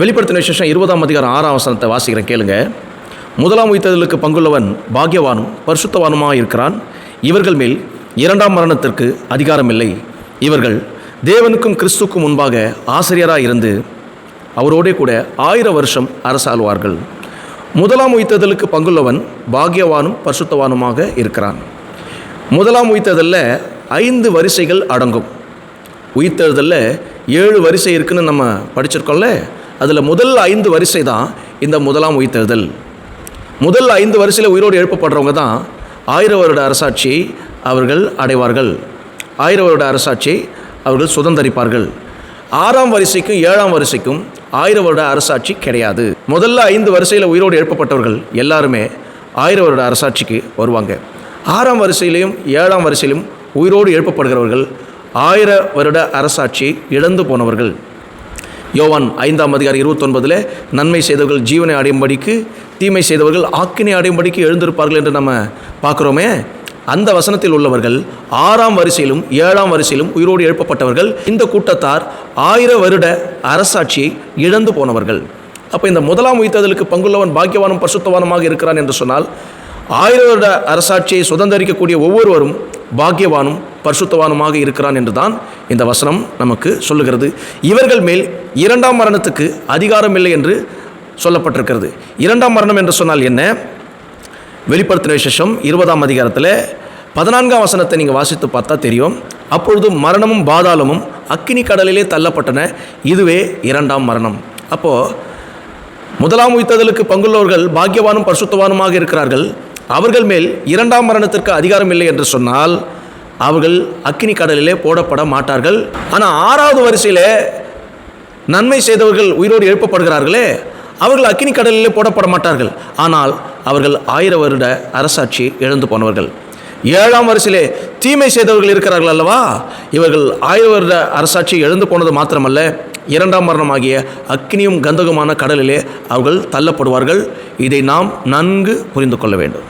வெளிப்படுத்தின விசேஷம் 20ஆம் அதிகாரம் 6ஆம் வசனத்தை வாசிக்கிறேன், கேளுங்க. முதலாம் உயிர்த்தெழுதலுக்கு பங்குள்ளவன் பாக்கியவானும் பரிசுத்தவானுமாக இருக்கிறான். இவர்கள் மேல் இரண்டாம் மரணத்திற்கு அதிகாரம் இல்லை. இவர்கள் தேவனுக்கும் கிறிஸ்துக்கும் முன்பாக ஆசிரியராக இருந்து அவரோடே கூட 1000 வருஷம் அரசாளுவார்கள். முதலாம் உயிர்த்தெழுதலுக்கு பங்குள்ளவன் பாக்கியவானும் பரிசுத்தவானுமாக இருக்கிறான். முதலாம் உயிர்த்தெழுதலில் 5 வரிசைகள் அடங்கும். உயிர்த்தெழுதலில் 7 வரிசை இருக்குன்னு நம்ம படிச்சிருக்கோம்ல. அதில் முதல் 5 வரிசை தான் இந்த முதலாம் உயிர்த்தெழுதல். முதல் 5 வரிசையில் உயிரோடு எழுப்பப்படுறவங்க தான் 1000 வருட அரசாட்சியை அவர்கள் அடைவார்கள். 1000 வருட அரசாட்சியை அவர்கள் சுதந்தரிப்பார்கள். 6ஆம் வரிசைக்கும் 7ஆம் வரிசைக்கும் 1000 வருட அரசாட்சி கிடையாது. முதல்ல 5 வரிசையில் உயிரோடு எழுப்பப்பட்டவர்கள் எல்லாருமே 1000 வருட அரசாட்சிக்கு வருவாங்க. 6ஆம் வரிசையிலையும் 7ஆம் வரிசையிலும் உயிரோடு எழுப்பப்படுகிறவர்கள் 1000 வருட அரசாட்சியை இழந்து போனவர்கள். யோவான் 5ஆம் அதிகாரம் 29 நன்மை செய்தவர்கள் ஜீவனை அடையும்படிக்கு, தீமை செய்தவர்கள் ஆக்கினை அடையும்படிக்கு எழுந்திருப்பார்கள் என்று நம்ம பார்க்குறோமே. அந்த வசனத்தில் உள்ளவர்கள் 6ஆம் வரிசையிலும் 7ஆம் வரிசையிலும் உயிரோடு எழுப்பப்பட்டவர்கள். இந்த கூட்டத்தார் 1000 வருட அரசாட்சியை இழந்து போனவர்கள். அப்போ இந்த முதலாம் உயிர்த்தெழுதலுக்கு பங்குள்ளவன் பாக்கியவானும் பரிசுத்தவானுமாக இருக்கிறான் என்று சொன்னால் 1000 வருட அரசாட்சியை சுதந்தரிக்கக்கூடிய ஒவ்வொருவரும் பாக்கியவானும் பரிசுத்தவானுமாக இருக்கிறான் என்று தான் இந்த வசனம் நமக்கு சொல்லுகிறது. இவர்கள் மேல் இரண்டாம் மரணத்துக்கு அதிகாரம் இல்லை என்று சொல்லப்பட்டிருக்கிறது. இரண்டாம் மரணம் என்று சொன்னால் என்ன? வெளிப்படுத்தின விசேஷம் 20ஆம் அதிகாரத்தில் 14ஆம் வசனத்தை நீங்கள் வாசித்து பார்த்தா தெரியும். அப்பொழுது மரணமும் பாதாளமும் அக்கினி கடலிலே தள்ளப்பட்டன. இதுவே இரண்டாம் மரணம். அப்போது முதலாம் உயிர்த்தெழுதலுக்கு பங்குள்ளவர்கள் பாக்கியவானும் பரிசுத்தவானுமாக இருக்கிறார்கள். அவர்கள் மேல் இரண்டாம் மரணத்திற்கு அதிகாரம் இல்லை என்று சொன்னால் அவர்கள் அக்கினி கடலிலே போடப்பட மாட்டார்கள். ஆனால் 6ஆவது வரிசையில் நன்மை செய்தவர்கள் உயிரோடு எழுப்பப்படுகிறார்களே, அவர்கள் அக்கினி கடலிலே போடப்பட மாட்டார்கள். ஆனால் அவர்கள் 1000 வருட அரசாட்சி இழந்து போனவர்கள். 7ஆம் வரிசையிலே தீமை செய்தவர்கள் இருக்கிறார்கள் அல்லவா, இவர்கள் 1000 வருட அரசாட்சி இழந்து போனது மாத்திரமல்ல, இரண்டாம் மரணமாகிய அக்கினியும் கந்தகமான கடலிலே அவர்கள் தள்ளப்படுவார்கள். இதை நாம் நன்கு புரிந்து கொள்ள வேண்டும்.